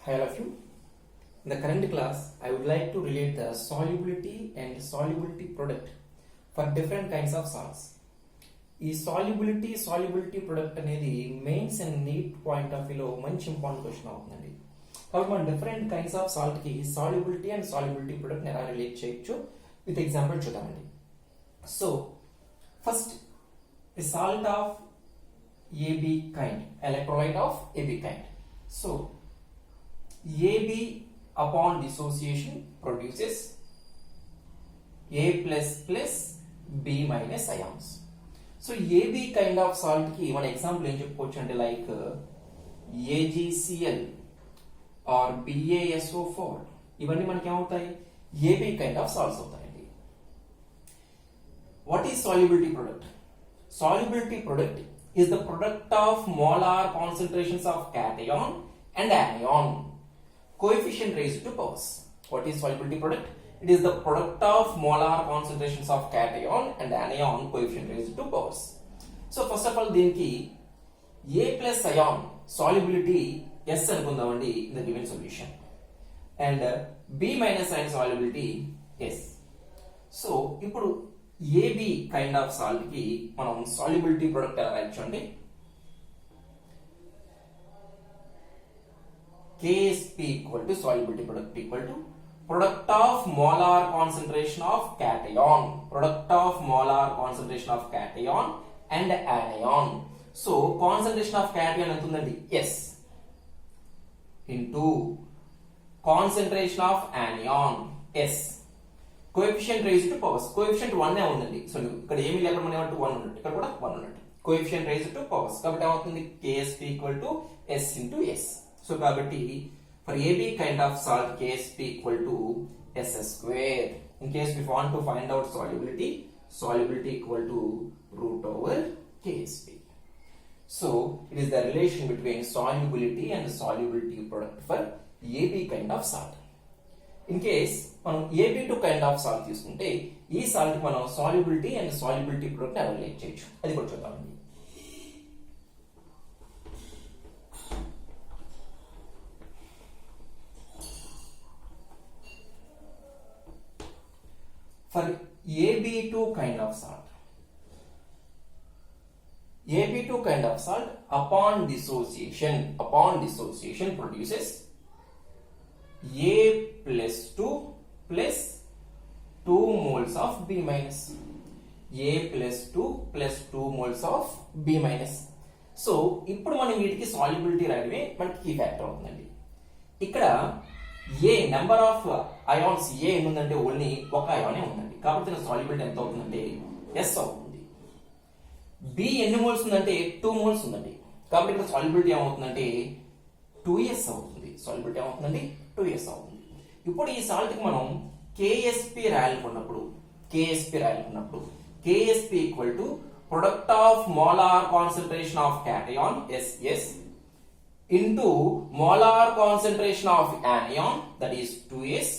Hi all of you. In the current class, I would like to relate the solubility and solubility product for different kinds of salts. ఈ solubility product అనేది mains and neat point of వ్యూలో మంచి important question అవుతుందండి. కాబట్టి మనం different kinds of salt కి solubility and solubility product ఎలా relate చేయొచ్చు విత్ ఎగ్జాంపుల్ చూద్దామండి. So first the salt of AB kind, electrolyte of AB kind. So AB upon dissociation produces A plus plus B minus ions. So AB kind of salt ki one example em cheppochu ante like AgCl or BaSO4 ivanni manaki em avutayi AB kind of salts avutayandi. What is solubility product? Solubility product is the product of molar concentrations of cation and anion coefficient raised to powers. What is solubility product? It is the product of molar concentrations of cation and anion coefficient raised to powers. So first of all దీనికి A plus ion solubility S అనుకుందామండి in the given solution and B minus ion solubility S. So ఇప్పుడు AB kind of salt కి మనం solubility product ఎలా రాయొచ్చు అంటే KSP equal to solubility product equal to product of molar concentration of cation, product of molar concentration of cation and anion. So concentration of cation ఎంత ఉందండి S into concentration of anion S. Coefficient raised to powers. Coefficient 1 ఏ ఉందండి. So ఇక్కడ ఏమీ లేకుండా మనం ఏమంటే 1 ఉన్నట్టు, ఇక్కడ కూడా 1 ఉన్నట్టు. Coefficient raised to powers. కాబట్టి ఏమవుతుంది KSP equal to S into S. So కాబట్టి for AB kind of salt KSP equal to S square. In case we want to find out solubility, solubility equal to root over KSP. So it is the relation between solubility and solubility product for AB kind of salt. In case మనం AB2 kind of salt తీసుకుంటే ఈ salt మనం solubility and solubility product ఎలా relate చేయొచ్చు అది కూడా చూద్దామండి. For AB2 kind of salt, AB2 kind of salt upon dissociation produces A plus 2 plus 2 moles of B minus. A plus 2 plus 2 moles of B minus. So ఇప్పుడు మనం వీటికి solubility రాయడమే మనకి కీ ఫ్యాక్టర్ అవుతుందండి. ఇక్కడ ఏ నెంబర్ ఆఫ్ అయాన్స్ ఏ ఉందంటే only ఒక అయానే ఉందండి, కాబట్టి నా సాల్యుబిలిటీ ఎంత అవుతుందంటే ఎస్ అవుతుంది. బి ఎన్ని మోల్స్ ఉందంటే 2 మోల్స్ ఉందండి, కాబట్టి ఇక్కడ సాల్యుబిలిటీ ఏమవుతుందంటే 2s అవుతుంది. సాల్యుబిలిటీ ఏమవుతుందండి 2s అవుతుంది. ఇప్పుడు ఈ సాల్ట్ కి మనం KSP రాయాలనుకున్నప్పుడు KSP equal to product of molar concentration of cation SS into molar concentration of anion that is 2s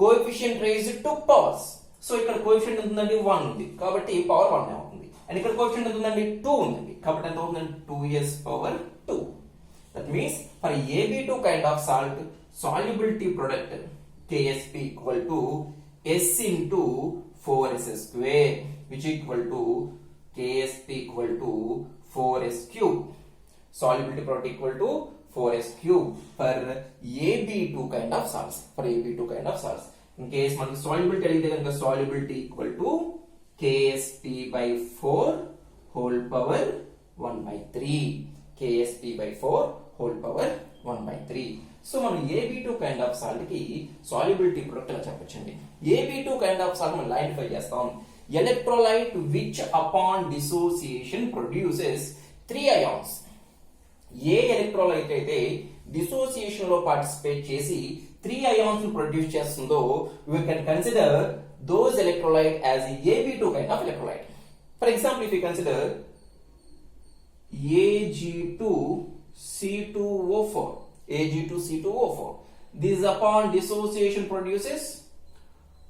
coefficient raised to powers. So ఇక్కడ కోఎఫిషియంట్ ఎంత ఉందండి 1 ఉంది, కాబట్టి పవర్ 1 అవుతుంది. అండ్ ఇక్కడ కోఎఫిషియంట్ ఎంత ఉందండి 2 ఉందండి, కాబట్టి ఎంత అవుతుందండి 2s power 2. That means for AB2 kind of salt, solubility product KSP equal to S into 4s square, which equal to KSP equal to 4s cube. Solubility product equal to 4s cube for AB2 kind of salts. In case మనకి solubility అడిగితే కనుక solubility equal to KSP by 4 whole power 1 by 3. KSP by 4 whole power 1 by 3. So మనం AB2 kind of salt కి solubility product గా చెప్పొచ్చండి. AB2 kind of salt మనం identify చేస్తాం. Electrolyte which upon dissociation produces 3 ions. A electrolyte అయితే dissociation లో participate చేసి 3 ions ను ప్రొడ్యూస్ చేస్తుందో we can consider those electrolyte as AB2 kind of electrolyte. For example, if you consider Ag2C2O4. This upon dissociation produces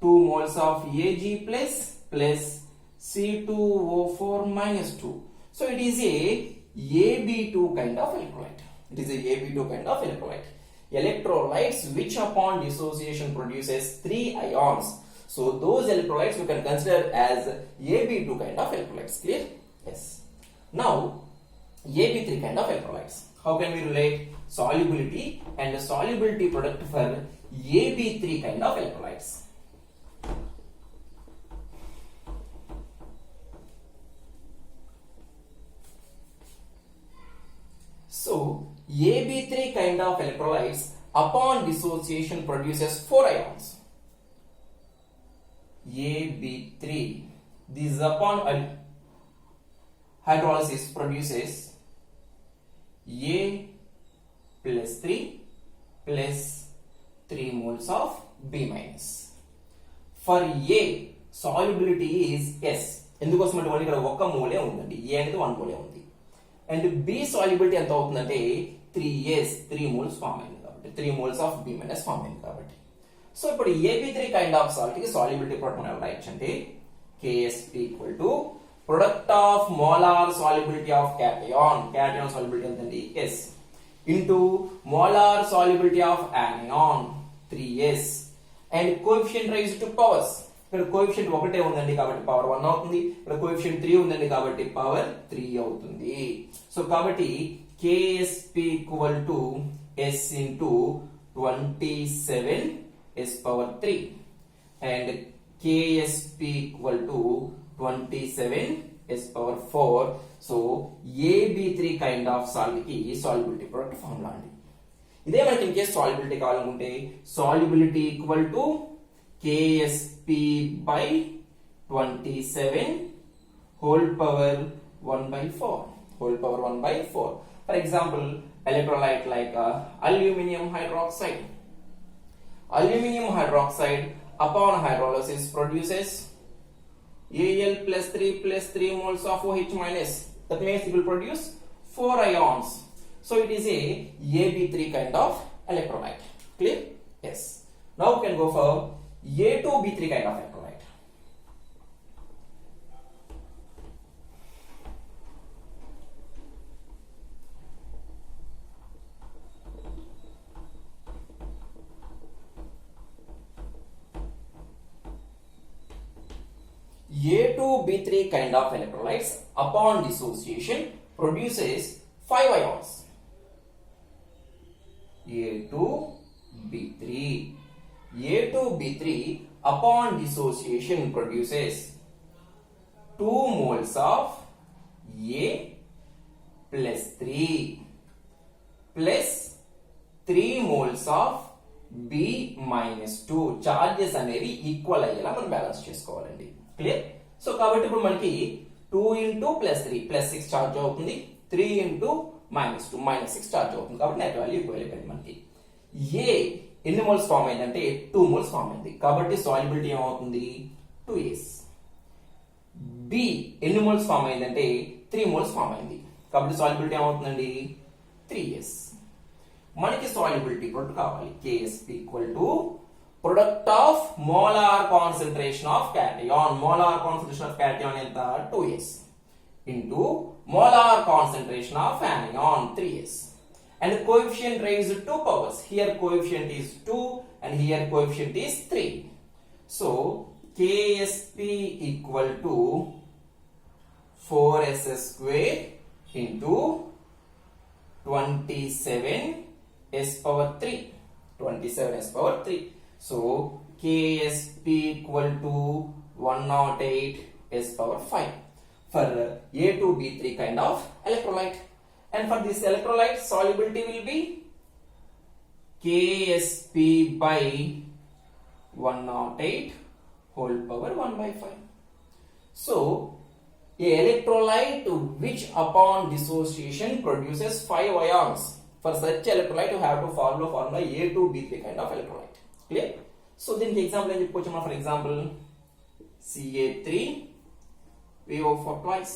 2 moles of Ag plus C2O4 minus 2. So it is a AB2 kind of electrolyte. It is a AB2 kind of electrolyte. Electrolytes which upon dissociation produces 3 ions. So those electrolytes we can consider as AB2 kind of electrolytes. Clear? Yes. Now AB3 kind of electrolytes. How can we relate solubility and the solubility product for AB3 kind of electrolytes? So AB3 kind of electrolytes upon dissociation produces 4 ions. AB3, this upon hydrolysis produces A plus 3 plus 3 moles of B minus. For A, solubility is S. ఎందుకోసం అంటే ఇక్కడ ఒక మోలే ఉందండి. A అనేది 1 మోలే ఉంది. And B solubility ఎంత అవుతుందంటే 3S, 3 moles form అయింది కాబట్టి 3 moles of B minus form అయింది కాబట్టి. సో ఇప్పుడు AB3 కైండ్ ఆఫ్ సాల్ట్ కి సాల్యుబిలిటీ ప్రొడక్ట్ మనం రాయొచ్చు అంటే KSP equal to product of molar solubility of cation. Cation solubility ఎంతండి S into molar solubility of anion 3S and coefficient raise to powers. ఇక్కడ coefficient ఒకటే ఉందండి కాబట్టి పవర్ 1 అవుతుంది. ఇక్కడ కోఎఫిషియంట్ 3 ఉందండి కాబట్టి పవర్ 3 అవుతుంది. సో కాబట్టి KSP equal to S into 27S power 3 and KSP equal to 27S power 4. So AB3 kind of salt కి సాల్యుబిలిటీ ప్రొడక్ట్ ఫార్ములా అండి. ఇదే మనకి ఇన్ కేస్ సాల్యుబిలిటీ కావాలనుకుంటే solubility equal to KSP by 27 whole power 1 by 4. Whole power 1 by 4. For example, electrolyte like aluminum hydroxide. Aluminum hydroxide upon hydrolysis produces Al plus 3 moles of OH minus. That means it will produce 4 ions. So it is a AB3 kind of electrolyte. Clear? Yes. Now we can go for A2B3 kind of electrolyte. A2B3 kind of electrolytes upon dissociation produces 5 ions. A2B3 upon dissociation produces 2 moles of A plus 3 plus 3 moles of B minus 2. Charges అనేవి equal అయ్యేలా మనం balance చేసుకోవాలండి. Clear? So కాబట్టి ఇప్పుడు మనకి 2 into plus 3 plus 6 charge అవుతుంది. 3 into minus 2 minus 6 charge అవుతుంది. కాబట్టి నెట్ వాల్యూ ఈక్వల్ అయిపోయింది మనకి. ఏ ఎన్ని మోల్స్ ఫామ్ అయిందంటే 2 మోల్స్ ఫామ్ అయింది కాబట్టి సాల్యుబిలిటీ ఏమవుతుంది 2S. బి ఎన్ని మోల్స్ ఫామ్ అయిందంటే 3 మోల్స్ ఫామ్ అయింది కాబట్టి సాల్యుబిలిటీ ఏమవుతుందండి 3S. మనకి సాల్యుబిలిటీ ప్రొడక్ట్ కావాలి. KSP equal to product of molar concentration of cation. Molar concentration of cation ఎంత 2S into molar concentration of anion 3S. And the coefficient raised to 2 powers. Here coefficient is 2 and here coefficient is 3. So KSP equal to 4S square into 27S power 3. 27S power 3. So KSP equal to 108S power 5 for A2B3 kind of electrolyte. And for this electrolyte solubility will be KSP by 108 whole power 1 by 5. So a electrolyte which upon dissociation produces 5 ions. For such electrolyte you have to follow formula A2B3 kind of electrolyte. Clear? So then the example is for example Ca3 PO4 twice.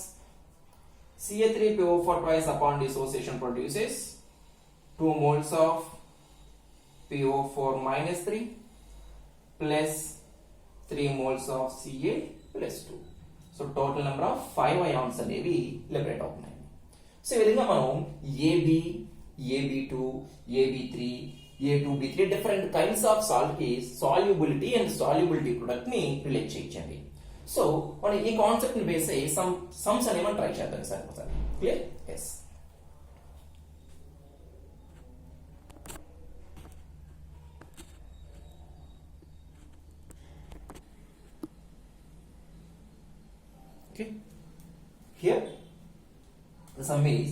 Ca3PO4 twice upon dissociation produces 2 moles of PO4 minus 3 plus 3 moles of Ca plus 2. So total number of 5 ions అనేవి liberate అవుతున్నాయి. So ఈ విధంగా మనం AB AB2, AB3, A2B3 different kinds of salt కి solubility and solubility product ని relate చేయించండి. So మనం ఈ కాన్సెప్ట్ ని బేస్ అయ్యి సమ్స్ అనేవి మనం ట్రై చేద్దాం సార్ ఒకసారి. Clear? Yes. Okay. Here the sum is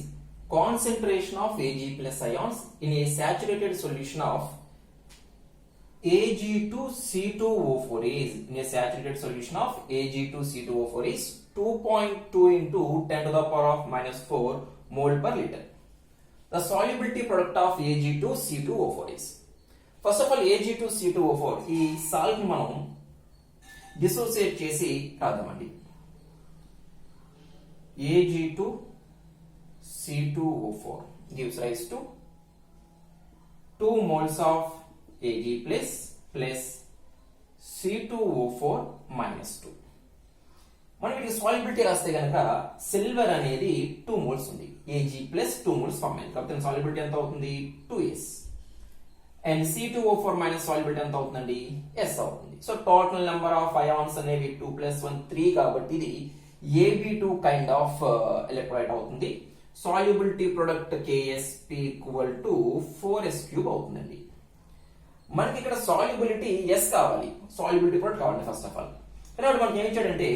concentration of Ag plus ions in a saturated solution of Ag2C2O4 is in a saturated solution of Ag2C2O4 is 2.2 into 10 to the power of minus 4 mole per liter. The solubility product of Ag2C2O4 is, first of all, Ag2C2O4 ఈ salt మనం dissociate చేసి రాద్దామండి. Ag2C2O4 gives rise to 2 moles of Ag plus C2O4 minus 2. మనం వీటికి solubility రాస్తే కనుక silver అనేది 2 moles ఉంది, Ag plus 2 moles form అయింది కాబట్టి సాల్యుబిలిటీ ఎంత అవుతుంది 2S and C2O4 minus solubility ఎంత అవుతుందండి S అవుతుంది. So total number of ions అనేవి 2 + 1 3 కాబట్టి ఇది AB2 కైండ్ ఆఫ్ ఎలక్ట్రోలైట్ అవుతుంది. Solubility product KSP equal to 4S³ అవుతుందండి. మనకి ఇక్కడ సాల్యుబిలిటీ S కావాలి, సాల్యుబిలిటీ ప్రొడక్ట్ కావాలి ఫస్ట్ ఆఫ్ ఆల్. కాబట్టి మనకి ఏమి ఇచ్చాడంటే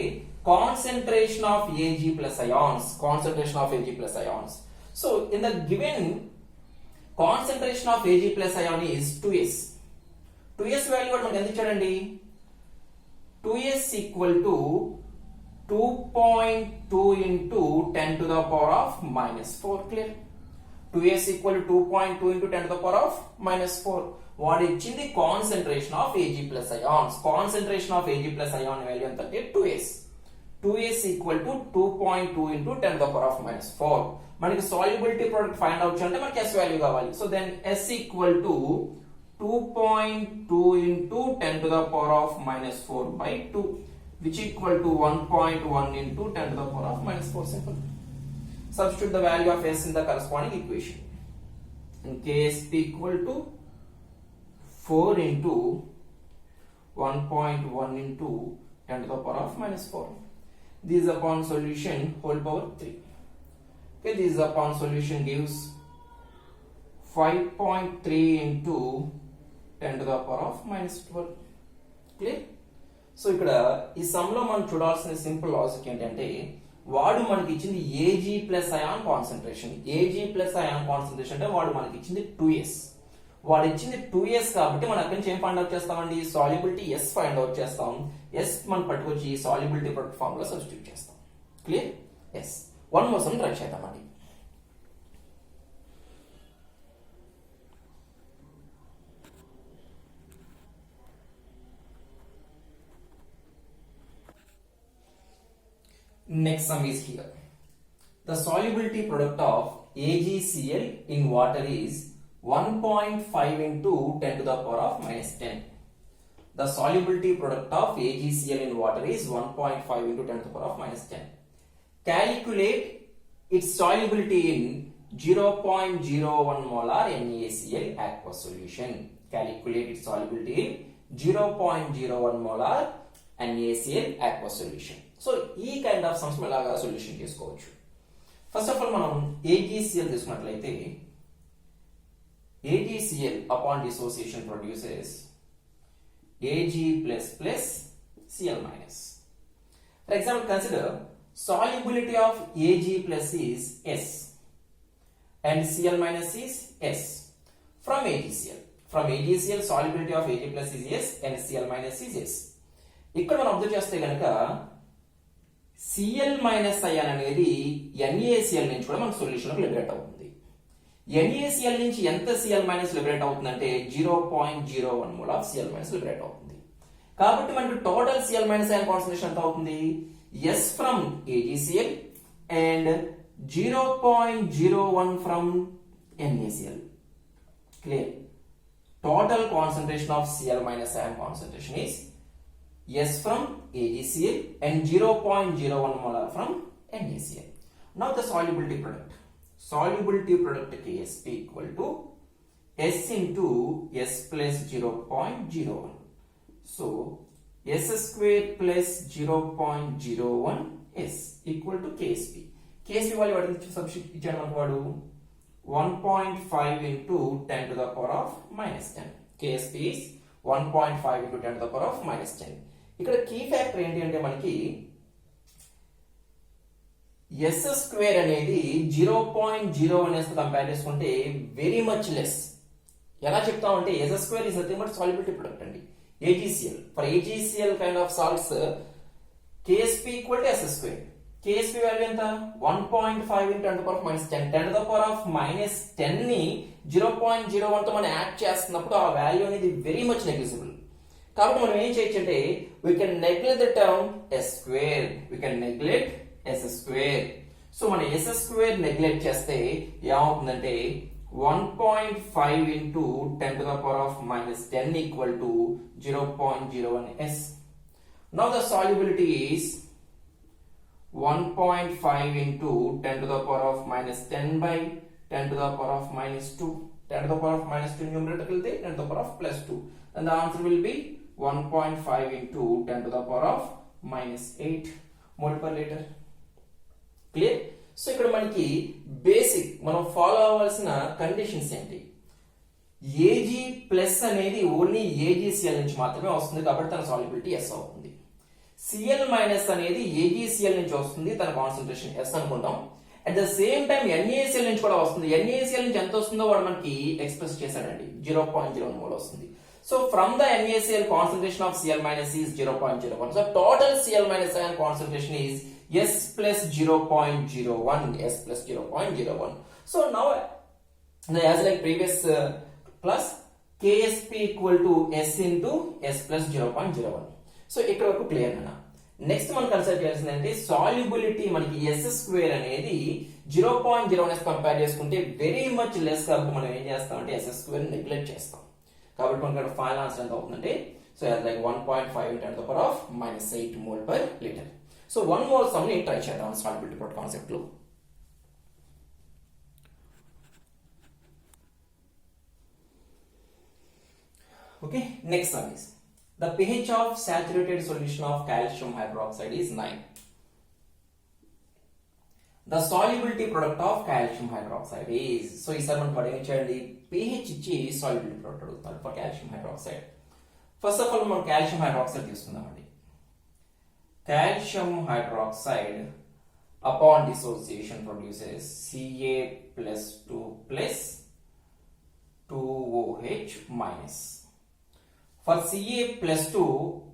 concentration of Ag plus ions, concentration of Ag plus ions. So in the given concentration of Ag plus ion is 2S. 2S value కూడా మనకి ఎంత ఇచ్చాడండి 2S equal to 2.2 into 10 to the power of minus 4. Clear? 2S equal to 2.2 into 10 to the power of minus 4. What is the concentration of Ag plus ions? Concentration of Ag plus ion value ఎంత అంటే 2S. 2S equal to 2.2 into 10 to the power of minus 4. మనకి solubility product find out చేయాలంటే మనకి S value కావాలి. So then S equal to 2.2 into 10 to the power of minus 4 by 2. Which equal to 1.1 into 10 to the power of minus 4. Simple. Substitute the value of S in the corresponding equation. And KSP equal to 4 into 1.1 into 10 to the power of minus 4. This is upon solution whole power 3. Okay, this is upon solution gives 5.3 into 10 to the power of minus 12. Clear? So ఇక్కడ ఈ some లో మనం చూడాల్సిన simple logic ఏంటంటే వాడు మనకి ఇచ్చింది Ag plus ion concentration. Ag plus ion concentration అంటే వాడు మనకి ఇచ్చింది 2S. వాడు ఇచ్చింది 2S కాబట్టి మనం అక్కడి నుంచి ఏం ఫైండ్ అవుట్ చేస్తామండి సాల్యుబిలిటీ S ఫైండ్ అవుట్ చేస్తాం. S మనం పట్టుకొచ్చి సాల్యుబిలిటీ ప్రొడక్ట్ ఫార్మ్ లో సబ్స్టిట్యూట్ చేస్తాం. Clear? Yes. One more sum try చేద్దామండి. Next sum is here. The solubility product of AgCl in water is 1.5 into 10 to the power of minus 10. The solubility product of AgCl in water is 1.5 into 10 to the power of minus 10. Calculate its solubility in 0.01 molar NaCl aqueous solution. Calculate its solubility in 0.01 molar NaCl aqueous solution. So ఈ kind of sums ఎలాగా solution చేసుకోవచ్చు. First of all మనం AgCl తీసుకున్నట్లయితే AgCl upon dissociation produces Ag plus plus Cl minus. For example, consider solubility of Ag plus is S and Cl minus is S from AgCl. From AgCl solubility of Ag plus is S and Cl minus is S. ఇక్కడ మనం observe చేస్తే కనుక Cl minus ion అనేది NaCl నుంచి కూడా మనకు solution liberate అవుతుంది. NaCl నుంచి ఎంత Cl మైనస్ లిబరేట్ అవుతుందంటే 0.01 mole of Cl minus liberate అవుతుంది. కాబట్టి మనకు total Cl minus ion concentration ఎంత అవుతుంది S from AgCl and 0.01 from NaCl. Clear? Total concentration of Cl minus ion concentration is S from AgCl and 0.01 molar from NaCl. Now the solubility product. solubility product Ksp equal to S into S plus 0.01. So S square plus 0.01 S equal to Ksp. Ksp value what is substitute 1.5 into 10 to the power of minus 10. Ksp is 1.5 into 10 to the power of minus 10. ఇక్కడ key factor ఏంటి అంటే మనకి yes square అనేది 0.01 compare చేసుకుంటే very much less. ఎలా చెప్తామంటే S square is nothing but solubility product అండి. AgCl for AgCl kind of salts Ksp equal to S square. Ksp value ఎంత 1.5 into 10 to the power of minus 10. 10 to the power of minus 10 ని 0.01 తో మనం add చేస్తున్నప్పుడు ఆ value అనేది very much negligible. కాబట్టి మనం ఏం చేయొచ్చు అంటే we can neglect the term s square, we can neglect s square. So మనం s square neglect చేస్తే ఏమవుతుందంటే 1.5 into 10 to the power of minus 10 equal to 0.01 s. Now the solubility is 1.5 into 10 to the power of minus 10 by 10 to the power of minus 2. 10 to the power of minus 2 numerator will be 10 to the power of plus 2. And the answer will be 1.5 into 10 to the power of minus 8 mole per liter. Clear? So ఇక్కడ మనకి basic మనం follow అవ్వాల్సిన conditions ఏంటి? Ag plus అనేది only AgCl నుంచి మాత్రమే వస్తుంది కాబట్టి తన సాల్యుబిలిటీ S అవుతుంది. Cl మైనస్ అనేది AgCl నుంచి వస్తుంది, తన కాన్సంట్రేషన్ S అనుకుందాం. At the same time NaCl నుంచి కూడా వస్తుంది. NaCl నుంచి ఎంత వస్తుందో వాడు మనకి ఎక్స్ప్రెస్ చేశాడండి, 0.01 మోల్ వస్తుంది. So from the NaCl concentration of Cl minus is 0.01. So total Cl minus ion concentration is S plus 0.01. S plus 0.01. So now as like previous plus Ksp equal to S into S plus 0.01. So ఇక్కడ వరకు clear అన్న. Next మనం consider చేయాల్సిందంటే solubility మనకి S square అనేది 0.01 compare చేసుకుంటే very much less కాబట్టి మనం ఏం చేస్తామంటే S స్క్వేర్ నెగ్లెక్ట్ చేస్తాం. కాబట్టి మనకి ఫైనల్ ఆన్సర్ ఎంత అవుతుందంటే so like 1.5 into 10 to the power of minus 8 mole per liter. So 1 mole some ని ట్రై చేద్దాం సాల్యుబిలిటీ ప్రొడక్ట్ కాన్సెప్ట్ లో. Okay, next some is the pH of saturated solution of calcium hydroxide is 9. The solubility product of calcium hydroxide is, so ఈ sir మనం పడేం చేయండి pH ఇచ్చి solubility product అడుగుతారు for calcium hydroxide. First of all మనం calcium hydroxide తీసుకుందామండి. Calcium hydroxide upon dissociation produces Ca plus 2 plus 2OH minus. For Ca plus 2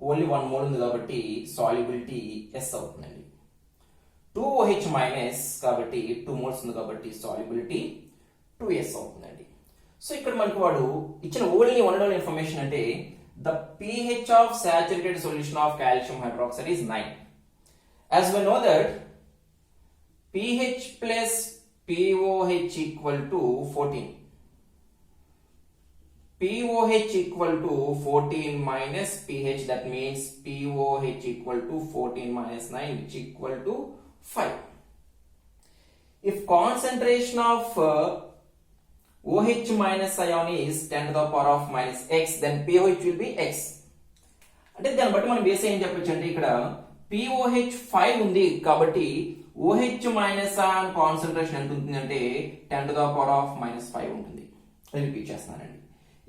only 1 mole ఉంది కాబట్టి solubility S అవుతుందండి. 2OH minus కాబట్టి 2 moles ఉంది కాబట్టి solubility 2S అవుతుందండి. సో ఇక్కడ మనకు వాడు ఇచ్చిన ఓన్లీ వన్ అండ్ ఇన్ఫర్మేషన్ అంటే the pH of saturated solution of calcium hydroxide is 9. As we know that pH plus pOH equal to 14. pOH equal to 14 minus pH, that means pOH equal to 14 minus 9 which equal to 5. If concentration of OH minus ion is 10 to the power of minus x, then pOH will be x. అంటే దాన్ని బట్టి మనం base ఏం చెప్పొచ్చు అంటే ఇక్కడ pOH 5 ఉంది కాబట్టి OH minus ion కాన్సంట్రేషన్ ఎంత ఉంటుంది అంటే 10 to the power of minus 5 ఉంటుంది. రిపీట్ చేస్తానండి.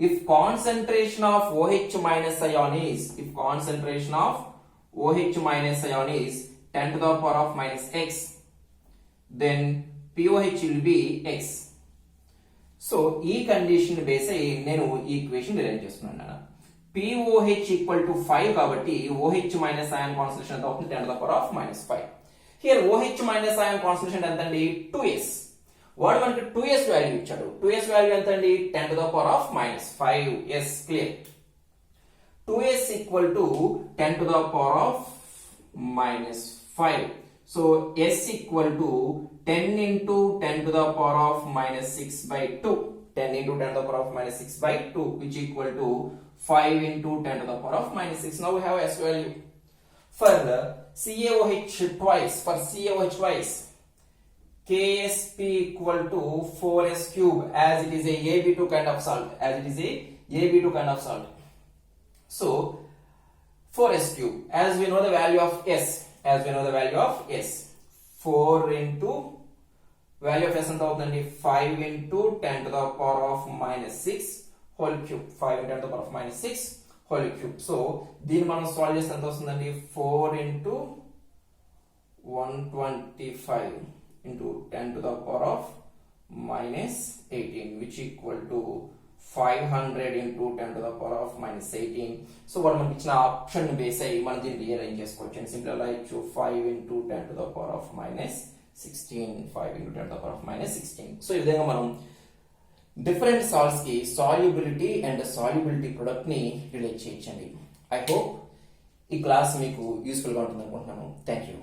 If concentration of OH minus ion is, if concentration of OH minus ion is 10 to the power of minus x, then pOH will be x. So ఈ condition base అయ్యి నేను ఈ equation derive చేస్తున్నాను. pOH equal to 5 కాబట్టి OH minus ion concentration ఎంత అవుతుంది 10 to the power of minus 5. Here OH minus ion concentration ఎంత అండి 2s. వాడు మనకి 2s వాల్యూ ఇచ్చాడు. 2s వాల్యూ ఎంత అండి 10 to the power of minus 5. yes, clear. 2s equal to 10 to the power of minus 5. So s equal to 10 into 10 to the power of minus 6 by 2. 10 into 10 to the power of minus 6 by 2 which equal to 5 into 10 to the power of minus 6. Now we have s value. For CaOH twice, KSP equal to 4s cube as it is a AB2 kind of salt. As it is a AB2 kind of salt. So 4s cube. As we know the value of s. As we know the value of s. 4 into value of s ఎంత అవుతుందండి 5 into 10 to the power of minus 6 whole cube. 5 into 10 to the power of minus 6 whole cube. So దీన్ని మనం solve చేస్తే ఎంత వస్తుందండి 4 into 125 into 10 to the power of minus 18 which equal to 500 into 10 to the power of minus 18. So what మనకి ఇచ్చిన option base అయ్యి మనం దీన్ని రీఅరేంజ్ చేసుకోవచ్చు and simple like 5 into 10 to the power of minus 16 5 into 10 to the power of minus 16. So ఈ విధంగా మనం different salts కి సాల్యుబిలిటీ అండ్ సాల్యుబిలిటీ ప్రొడక్ట్ ని రిలేట్ చేయొచ్చండి. ఐ హోప్ ఈ క్లాస్ మీకు యూస్ఫుల్ గా ఉంటుంది అనుకుంటున్నాను. Thank you.